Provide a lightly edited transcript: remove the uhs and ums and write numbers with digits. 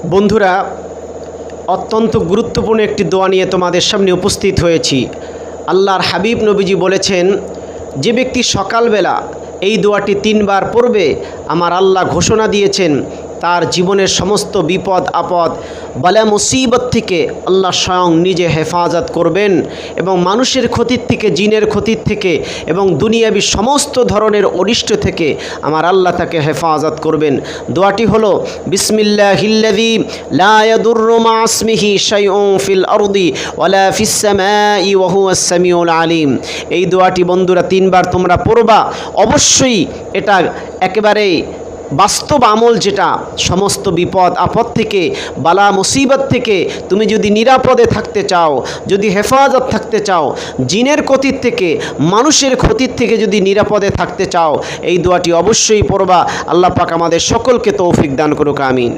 বন্ধুরা, অত্যন্ত গুরুত্বপূর্ণ একটি দোয়া নিয়ে তোমাদের সামনে উপস্থিত হয়েছি। আল্লাহর হাবিব নবীজি বলেছেন, যে ব্যক্তি সকালবেলা এই দোয়াটি 3 বার পড়বে, আমার আল্লাহ ঘোষণা দিয়েছেন তার জীবনের সমস্ত বিপদ আপদ বালা মুসিবত থেকে আল্লাহ স্বয়ং নিজে হেফাজত করবেন এবং মানুষের ক্ষতির থেকে, জিনের ক্ষতির থেকে এবং দুনিয়াবি সমস্ত ধরনের অনিষ্ট থেকে আমার আল্লাহ তাকে হেফাজত করবেন। দোয়াটি হলো বিসমিল্লাহিল্লাযী লা ইয়াদুররু মা ইসমিহি শাইউন ফিল আরদি ওয়ালা ফিস সামাই ওয়া হুয়াস সামিউল আলিম। এই দোয়াটি বন্ধুরা 3 বার তোমরা পড়বা। অবশ্যই এটা একেবারে বাস্তব আমল, যেটা সমস্ত বিপদ আপদ থেকে, বালা মুসিবত থেকে তুমি যদি নিরাপদে থাকতে চাও, যদি হেফাজত থাকতে চাও, জিনের ক্ষতির থেকে, মানুষের ক্ষতির থেকে যদি নিরাপদে থাকতে চাও, এই দোয়াটি অবশ্যই পড়বা। আল্লাহ পাক আমাদের সকলকে তৌফিক দান করুক, আমিন।